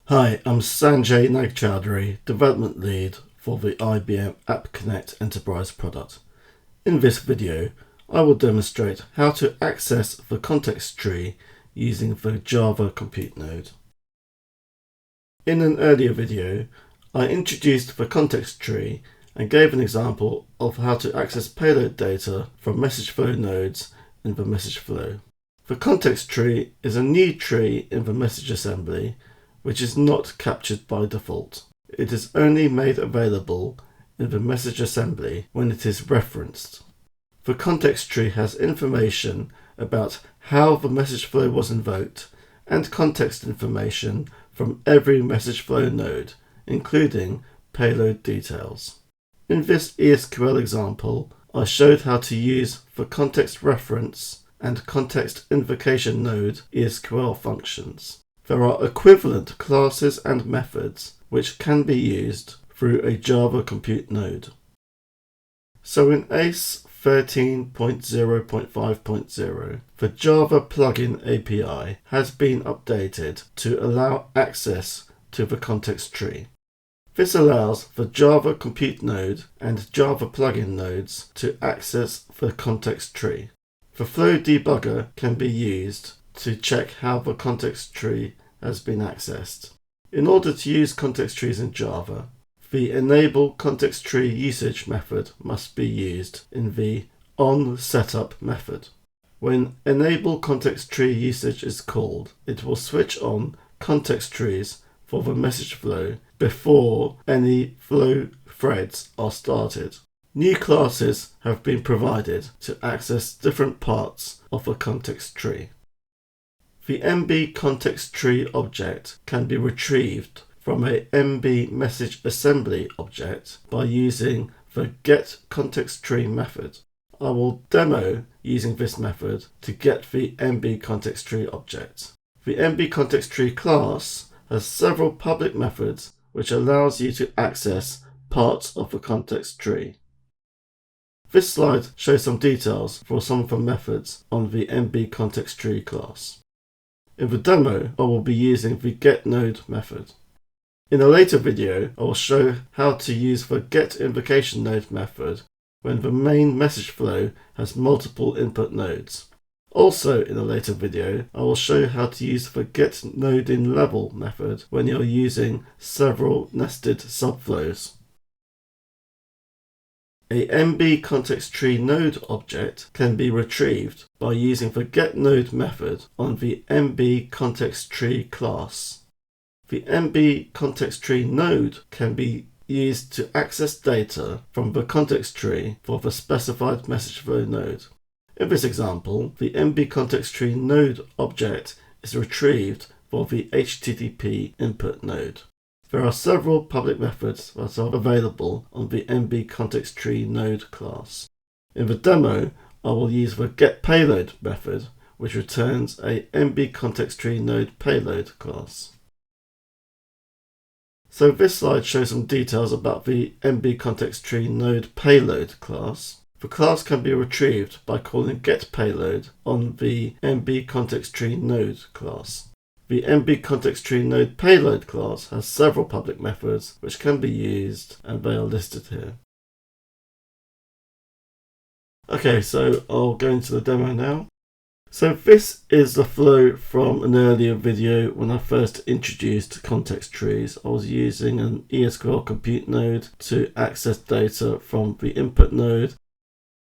Hi, I'm Sanjay Nagchaudhary, Development Lead for the IBM App Connect Enterprise product. In this video, I will demonstrate how to access the context tree using the Java Compute Node. In an earlier video, I introduced the context tree and gave an example of how to access payload data from message flow nodes in the message flow. The context tree is a new tree in the message assembly which is not captured by default. It is only made available in the message assembly when it is referenced. The context tree has information about how the message flow was invoked and context information from every message flow node, including payload details. In this ESQL example, I showed how to use the context reference and context invocation node ESQL functions. There are equivalent classes and methods which can be used through a Java Compute Node. So in ACE 13.0.5.0, the Java Plugin API has been updated to allow access to the context tree. This allows the Java Compute Node and Java Plugin nodes to access the context tree. The Flow Debugger can be used to check how the context tree has been accessed. In order to use context trees in Java, the enable context tree usage method must be used in the onSetup method. When enable context tree usage is called, it will switch on context trees for the message flow before any flow threads are started. New classes have been provided to access different parts of a context tree. The MB context tree object can be retrieved from a MB message assembly object by using the getContextTree method. I will demo using this method to get the MB context tree object. The MB context tree class has several public methods which allows you to access parts of the context tree. This slide shows some details for some of the methods on the MB context tree class. In the demo, I will be using the getNode method. In a later video, I will show how to use the getInvocationNode method when the main message flow has multiple input nodes. Also in a later video, I will show how to use the getNodeInLevel method when you're using several nested subflows. A MB context tree node object can be retrieved by using the getNode method on the MB context tree class. The MB context tree node can be used to access data from the context tree for the specified message flow node. In this example, the MB context tree node object is retrieved for the HTTP input node. There are several public methods that are available on the MB context tree node class. In the demo, I will use the getPayload method, which returns a MB context tree node payload class. So this slide shows some details about the MB context tree node payload class. The class can be retrieved by calling getPayload on the MB context tree node class. The MB context tree node payload class has several public methods which can be used, and they are listed here. Okay, so I'll go into the demo now. So this is the flow from an earlier video when I first introduced context trees. I was using an ESQL compute node to access data from the input node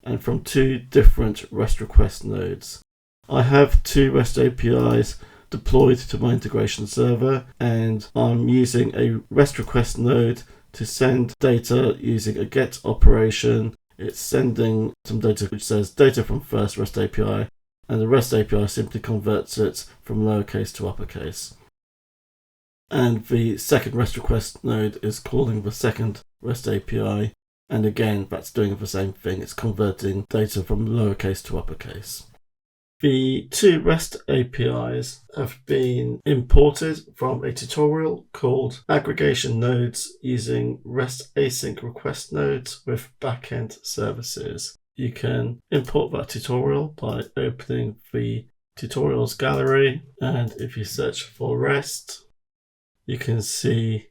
and from two different REST request nodes. I have two REST APIs deployed to my integration server, and I'm using a REST request node to send data using a get operation. It's sending some data which says data from first REST API, and the REST API simply converts it from lowercase to uppercase. And the second REST request node is calling the second REST API, and again that's doing the same thing. It's converting data from lowercase to uppercase. The two REST APIs have been imported from a tutorial called Aggregation Nodes using REST Async Request Nodes with Backend Services. You can import that tutorial by opening the tutorials gallery, and if you search for REST, you can see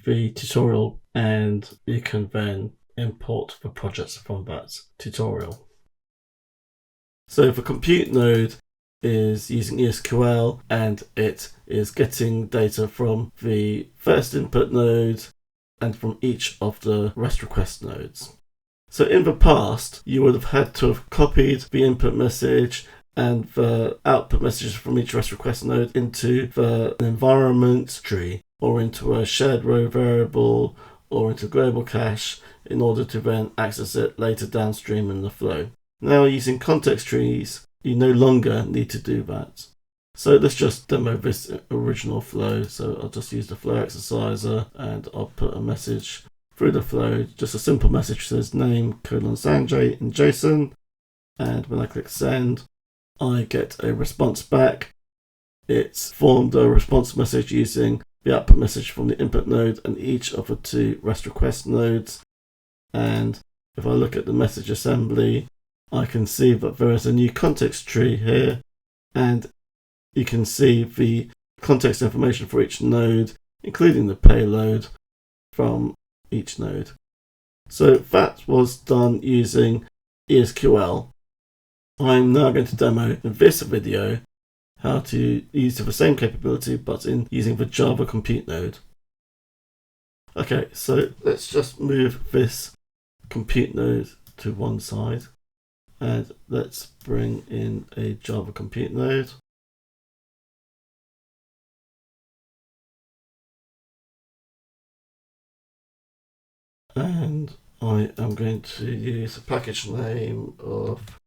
the tutorial and you can then import the projects from that tutorial. So the compute node is using ESQL and it is getting data from the first input node and from each of the REST request nodes. So in the past, you would have had to have copied the input message and the output messages from each REST request node into the environment tree or into a shared row variable or into global cache in order to then access it later downstream in the flow. Now using context trees, you no longer need to do that. So let's just demo this original flow. So I'll just use the flow exerciser and I'll put a message through the flow, just a simple message says name : Sanjay in JSON, and when I click send, I get a response back. It's formed a response message using the output message from the input node and each of the two REST request nodes. And if I look at the message assembly, I can see that there is a new context tree here, and you can see the context information for each node, including the payload from each node. So that was done using ESQL. I'm now going to demo in this video how to use the same capability but in using the Java compute node. Okay, so let's just move this compute node to one side and let's bring in a Java compute node. And I am going to use a package name of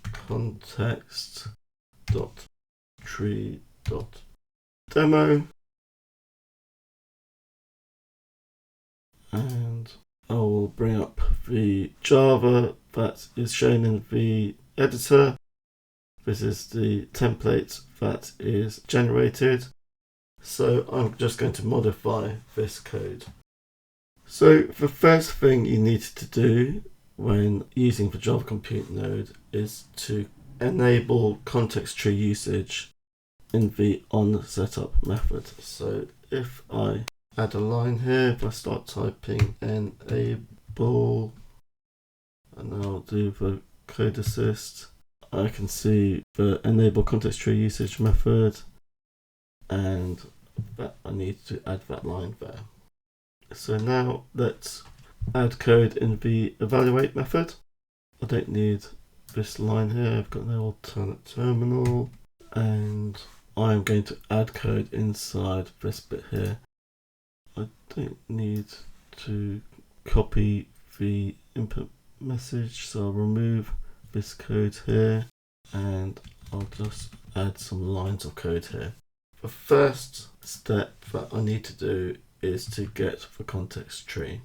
context.tree.demo, and I will bring up the Java that is shown in the editor. This is the template that is generated. So I'm just going to modify this code. So the first thing you need to do when using the Java compute node is to enable context tree usage in the onSetup method. So if I add a line here, if I start typing enable and I'll do the code assist, I can see the enable context tree usage method and that I need to add that line there. So now let's add code in the evaluate method. I don't need this line here, I've got no alternate terminal, and I'm going to add code inside this bit here. I don't need to copy the input message, so I'll remove this code here and I'll just add some lines of code here. The first step that I need to do is to get the context tree.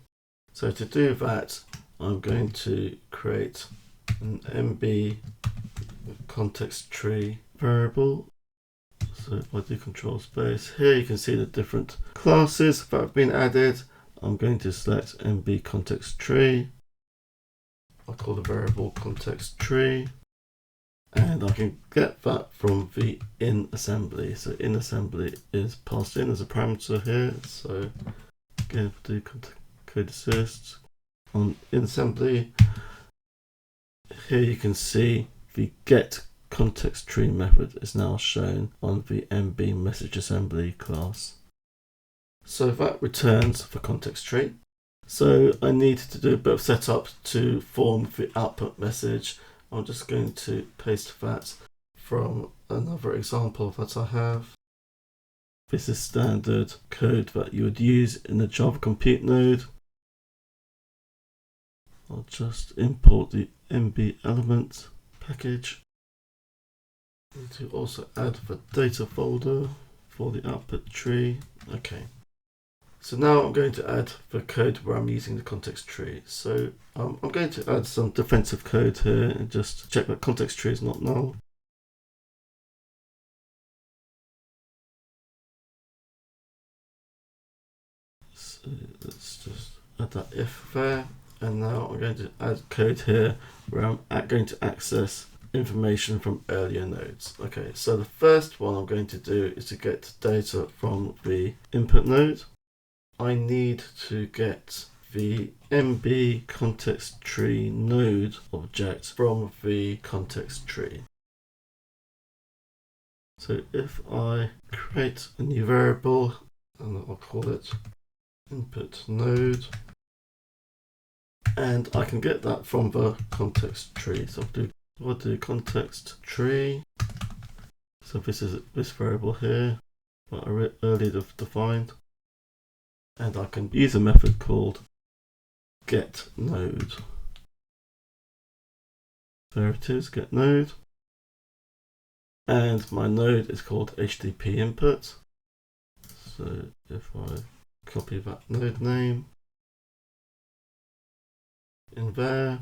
So to do that, I'm going to create an MB context tree variable. So if I do control space, here you can see the different classes that have been added. I'm going to select MB context tree. I'll call the variable context tree. And I can get that from the in assembly. So in assembly is passed in as a parameter here. So again, if I do code assist on in assembly, here you can see the get context tree method is now shown on the MB message assembly class. So that returns the context tree. So I need to do a bit of setup to form the output message. I'm just going to paste that from another example that I have. This is standard code that you would use in the Java compute node. I'll just import the MB element package. I need to also add the data folder for the output tree. Okay. So now I'm going to add the code where I'm using the context tree. So I'm going to add some defensive code here and just check that context tree is not null. So let's just add that if there. And now I'm going to add code here where I'm going to access information from earlier nodes. Okay, so the first one I'm going to do is to get data from the input node. I need to get the MB context tree node object from the context tree. So if I create a new variable, and I'll call it input node, and I can get that from the context tree. So I'll do context tree. So this is this variable here that I earlier defined, and I can use a method called get node. There it is, get node. And my node is called HTTP input. So if I copy that node name in there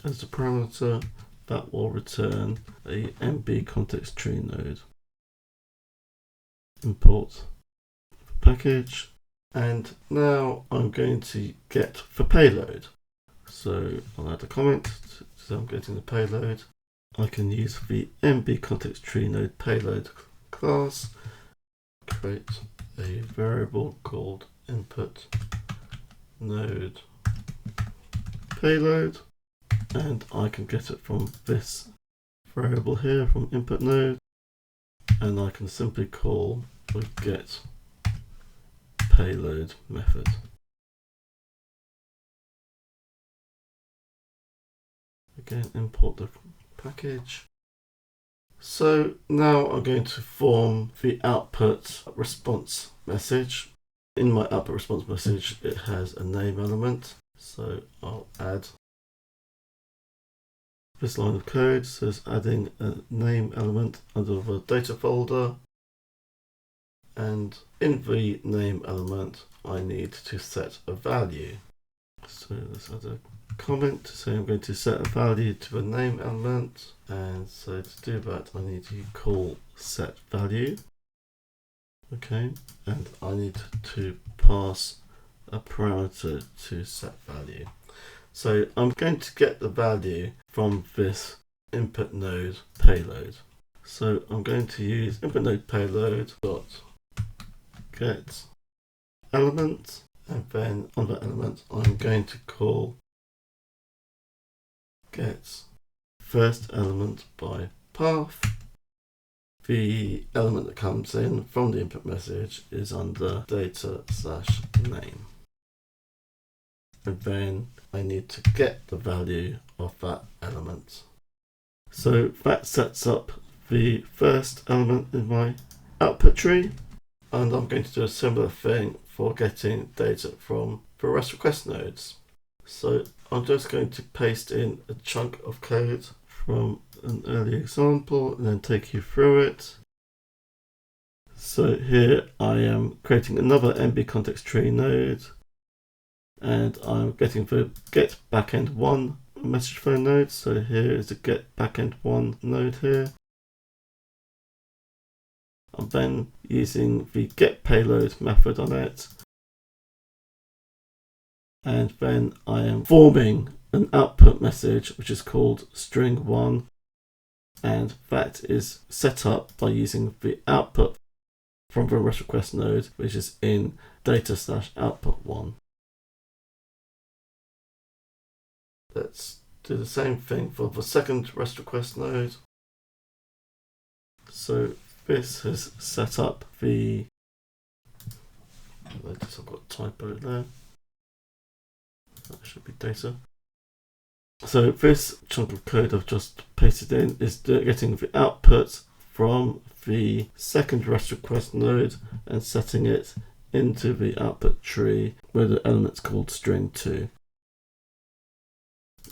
as the parameter, that will return a MB context tree node. Import package, and now I'm going to get the payload. So I'll add a comment, so I'm getting the payload. I can use the MB context tree node payload class, create a variable called input node payload, and I can get it from this variable here from input node, and I can simply call the get payload method. Again, import the package. So now I'm going to form the output response message. In my output response message, it has a name element. So I'll add this line of code. So it's adding a name element under the data folder. And in the name element, I need to set a value. So let's add a comment to say I'm going to set a value to the name element, and so to do that I need to call set value. Okay, and I need to pass a parameter to set value. So I'm going to get the value from this input node payload. So I'm going to use input node payload dot get element, and then on that element I'm going to call get first element by path. The element that comes in from the input message is under data/name, and then I need to get the value of that element. So that sets up the first element in my output tree, and I'm going to do a similar thing for getting data from the REST request nodes. So I'm just going to paste in a chunk of code from an early example and then take you through it. So here I am creating another MB context tree node, and I'm getting the get backend 1 message flow node. So here is the get backend 1 node here. I'm then using the get payload method on it, and then I am forming an output message which is called string1, and that is set up by using the output from the REST request node, which is in data/output1. Let's do the same thing for the second REST request node. So this has set up the, I've got a typo there, that should be data. So this chunk of code I've just pasted in is getting the output from the second REST request node and setting it into the output tree where the element's called string2.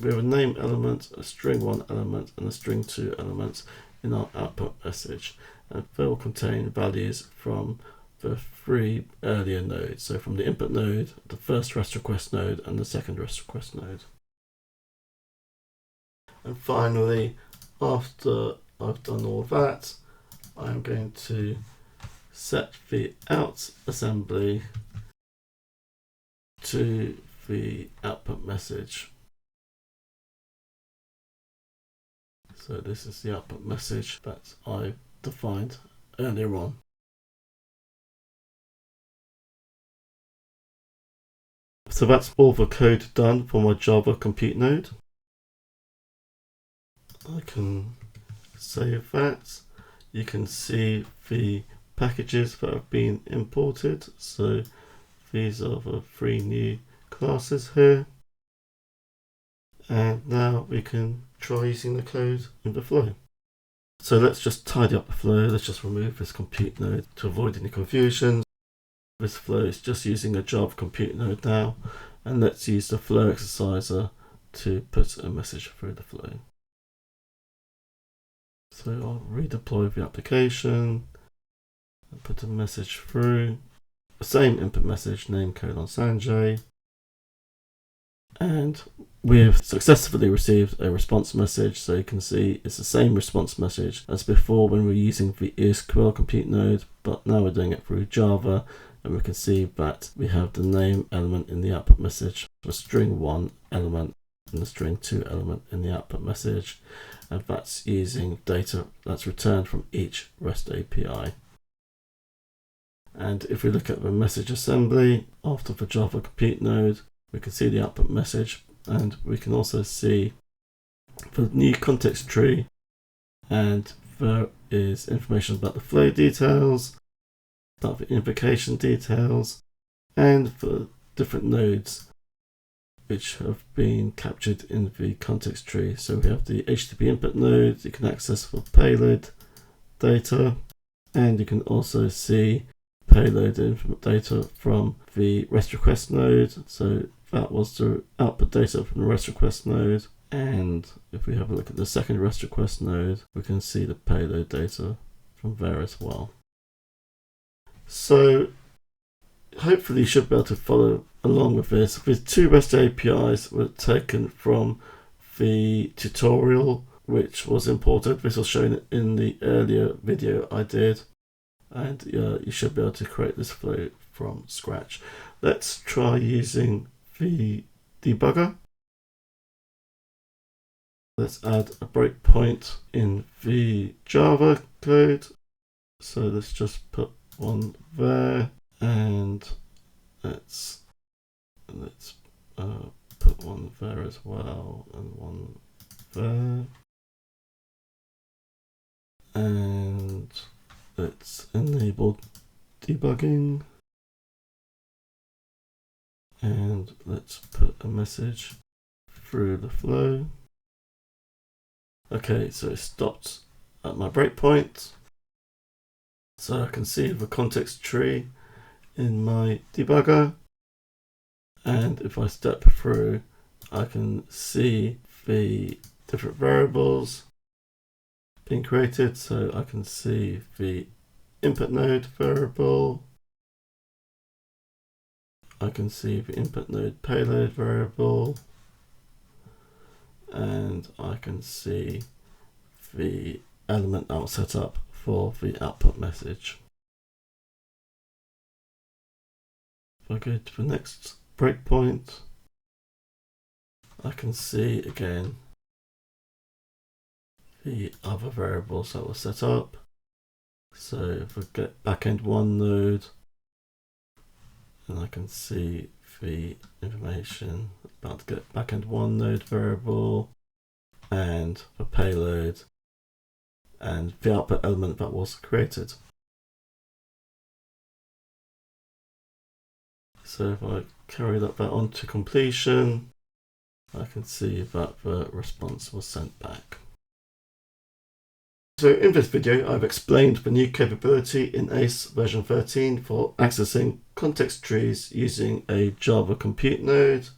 We have a name element, a string1 element, and a string2 element in our output message, and they will contain values from the 3 earlier nodes. So from the input node, the first REST request node, and the second REST request node. And finally, after I've done all that, I'm going to set the out assembly to the output message. So this is the output message that I defined earlier on. So that's all the code done for my Java compute node. I can save that. You can see the packages that have been imported. So these are the 3 new classes here. And now we can try using the code in the flow. So let's just tidy up the flow. Let's just remove this compute node to avoid any confusion. This flow is just using a Java compute node now. And let's use the flow exerciser to put a message through the flow. So I'll redeploy the application and put a message through. The same input message, name Sanjay. And we've successfully received a response message. So you can see it's the same response message as before when we were using the ESQL compute node, but now we're doing it through Java. And we can see that we have the name element in the output message, the string 1 element and the string 2 element in the output message. And that's using data that's returned from each REST API. And if we look at the message assembly after the Java compute node, we can see the output message, and we can also see the new context tree, and there is information about the flow details, about the invocation details, and the different nodes which have been captured in the context tree. So we have the HTTP input node, you can access the payload data, and you can also see payload data from the REST request node. So that was the output data from the REST request node. And if we have a look at the second REST request node, we can see the payload data from there as well. So hopefully you should be able to follow along with this. With 2 REST APIs were taken from the tutorial which was imported. This was shown in the earlier video I did. And you should be able to create this flow from scratch. Let's try using the debugger. Let's add a breakpoint in the Java code. So let's just put one there, and let's put one there as well, and one there, and let's enable debugging, and let's put a message through the flow. Okay, so it stopped at my breakpoint. So I can see the context tree in my debugger. And if I step through, I can see the different variables being created. So I can see the input node variable. I can see the input node payload variable. And I can see the element that was set up for the output message. If I go to the next breakpoint, I can see again the other variables that were set up. So if I get backend 1 node, and I can see the information about the get backend 1 node variable and the payload and the output element that was created. So if I carry that on to completion, I can see that the response was sent back. So in this video, I've explained the new capability in ACE version 13 for accessing context trees using a Java compute node,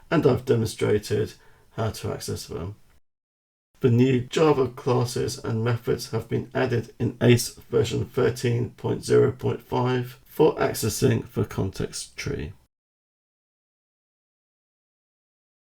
and I've demonstrated how to access them. The new Java classes and methods have been added in ACE version 13.0.5 for accessing the context tree.